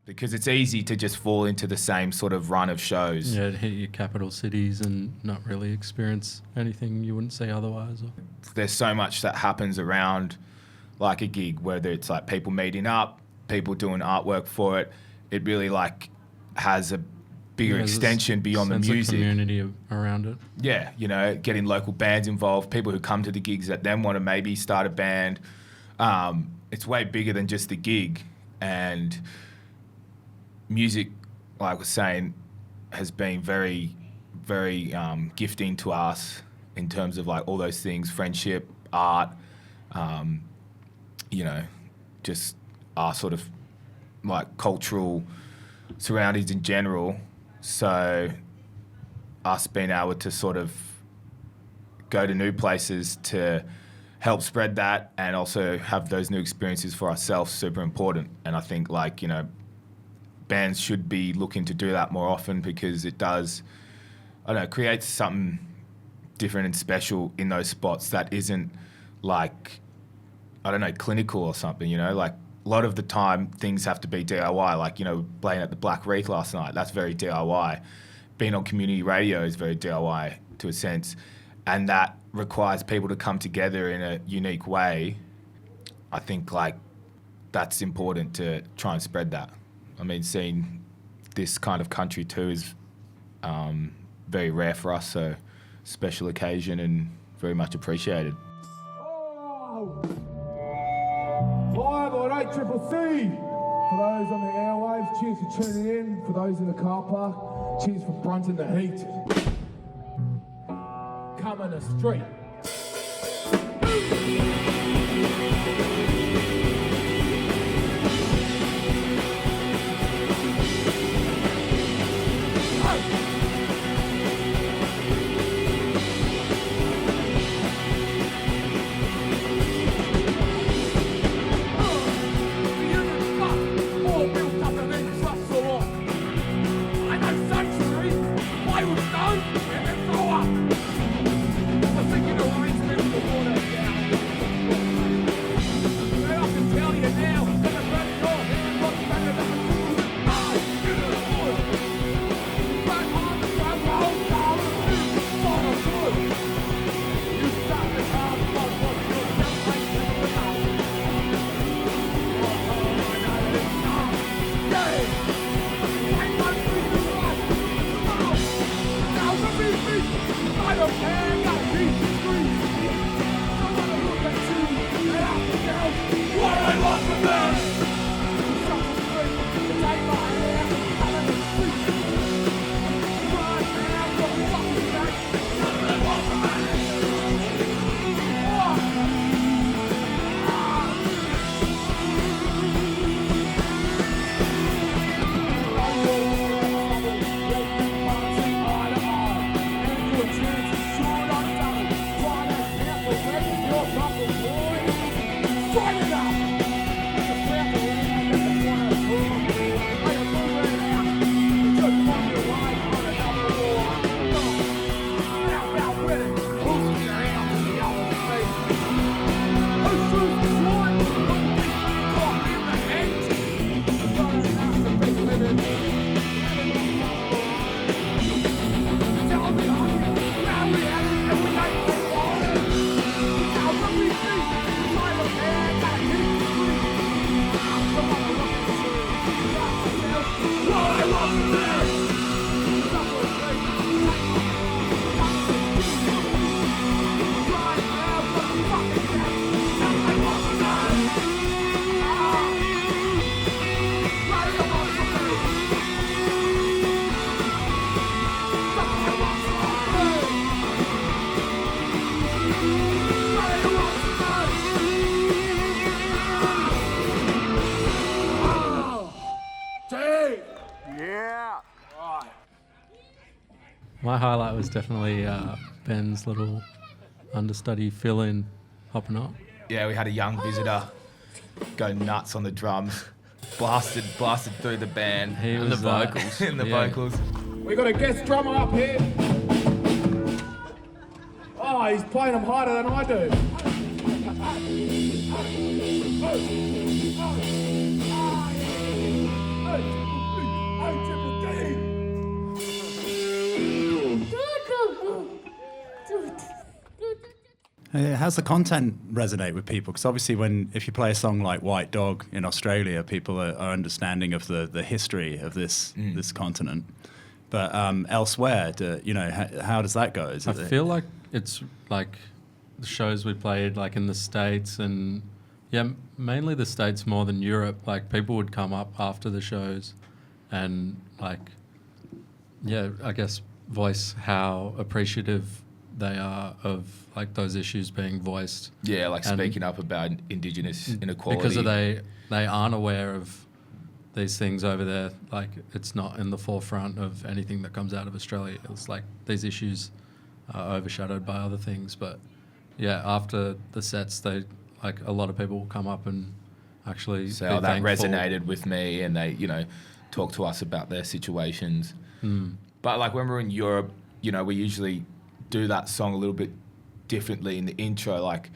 because it's easy to just fall into the same sort of run of shows. Yeah, to hit your capital cities and not really experience anything you wouldn't see otherwise. Or... There's so much that happens around like a gig, whether it's like people meeting up, people doing artwork for it. It really like has a bigger extension beyond the music. Community around it. Yeah, you know, getting local bands involved, people who come to the gigs that then want to maybe start a band. It's way bigger than just the gig. And music, like I was saying, has been very, very gifting to us in terms of like all those things, friendship, art, you know, just our sort of like cultural surroundings in general. So us being able to sort of go to new places to help spread that and also have those new experiences for ourselves, super important. And I think like, you know, bands should be looking to do that more often because it does, I don't know, creates something different and special in those spots that isn't like, I don't know, clinical or something, you know, like a lot of the time things have to be DIY, like, you know, playing at the Black Reef last night, that's very DIY. Being on community radio is very DIY to a sense, and that requires people to come together in a unique way. I think like that's important to try and spread that. I mean, seeing this kind of country too is very rare for us, so special occasion and very much appreciated. Oh. Live on 8CCC. For those on the airwaves, cheers for tuning in. For those in the car park, cheers for brunting the heat. Coming the street. My highlight was definitely Ben's little understudy fill-in hopping up. Yeah, we had a young visitor go nuts on the drums, blasted through the band and the vocals. Vocals. We got a guest drummer up here. Oh, he's playing them harder than I do. Hey. How's the content resonate with people? Because obviously, if you play a song like White Dog in Australia, people are understanding of the history of this continent. But elsewhere, how does that go? I feel like it's like the shows we played like in the States and mainly the States more than Europe. Like people would come up after the shows and like, I guess voice how appreciative they are of like those issues being voiced. Yeah, like speaking up about Indigenous inequality. Because they aren't aware of these things over there. Like it's not in the forefront of anything that comes out of Australia. It's like these issues are overshadowed by other things. But after the sets, a lot of people will come up and actually say, that resonated with me, and they, talk to us about their situations. But like when we're in Europe, we usually do that song a little bit differently in the intro. Like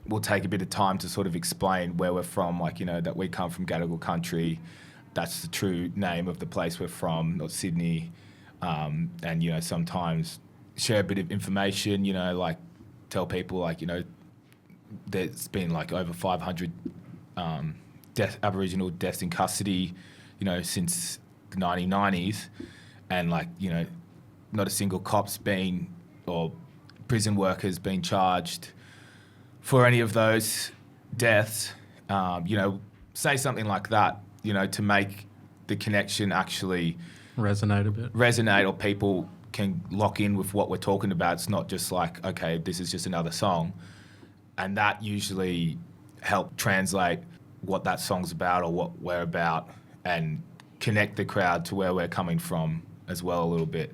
we'll take a bit of time to sort of explain where we're from, like, that we come from Gadigal country. That's the true name of the place we're from, not Sydney. And, sometimes share a bit of information, like tell people like, there's been like over 500 Aboriginal deaths in custody, since the 1990s. And like, not a single cop's been or prison workers been charged for any of those deaths. Say something like that, to make the connection actually resonate a bit. Or people can lock in with what we're talking about. It's not just like, okay, this is just another song. And that usually help translate what that song's about or what we're about and connect the crowd to where we're coming from as well a little bit,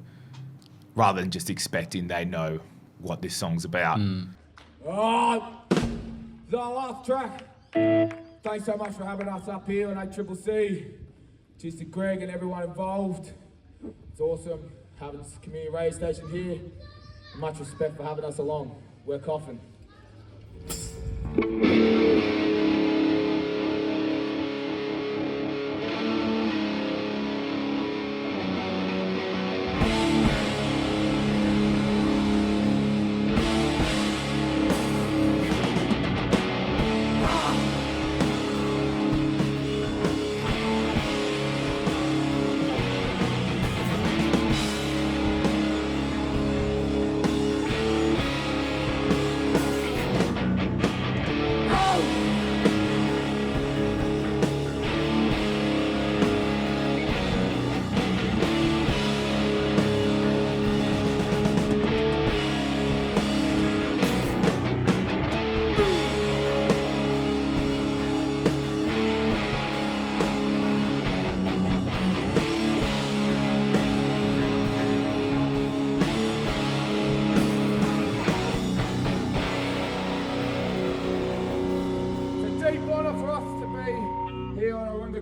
rather than just expecting they know what this song's about. This is our last track. Thanks so much for having us up here on ACCC. Cheers to Greg and everyone involved. It's awesome having this community radio station here. Much respect for having us along. We're C.O.F.F.I.N.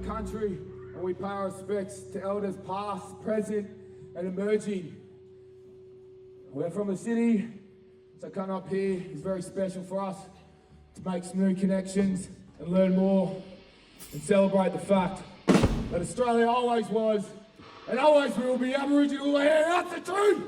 Country, and we pay our respects to elders past, present, and emerging. We're from a city, so coming up here is very special for us to make some new connections and learn more and celebrate the fact that Australia always was and always will be Aboriginal land. That's the truth!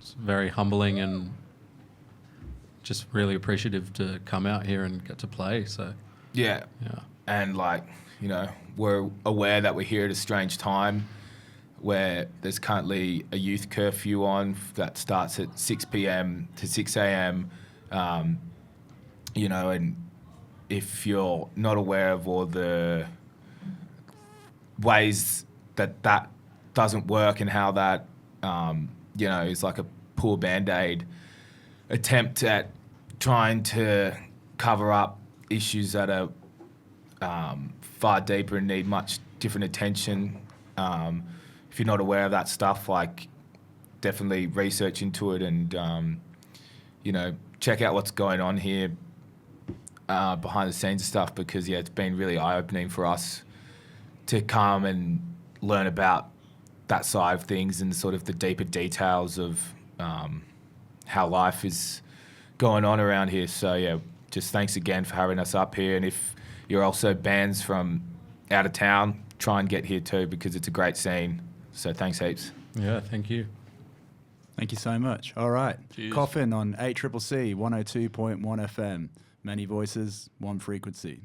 it's very humbling and just really appreciative to come out here and get to play. So Yeah. yeah, And like, you know, we're aware that we're here at a strange time where there's currently a youth curfew on that starts at 6 p.m. to 6 a.m. You know, and if you're not aware of all the ways that that doesn't work and how that, you know, is like a poor Band-Aid attempt at trying to cover up issues that are far deeper and need much different attention. If you're not aware of that stuff, like definitely research into it and, you know, check out what's going on here behind the scenes and stuff because, yeah, it's been really eye-opening for us to come and learn about that side of things and sort of the deeper details of how life is going on around here. So, yeah, just thanks again for having us up here. And if you're also bands from out of town, try and get here too because it's a great scene. So thanks heaps. yeah. Thank you. Thank you so much. All right. Cheers. C.O.F.F.I.N on 8CCC 102.1 FM. Many voices, one frequency.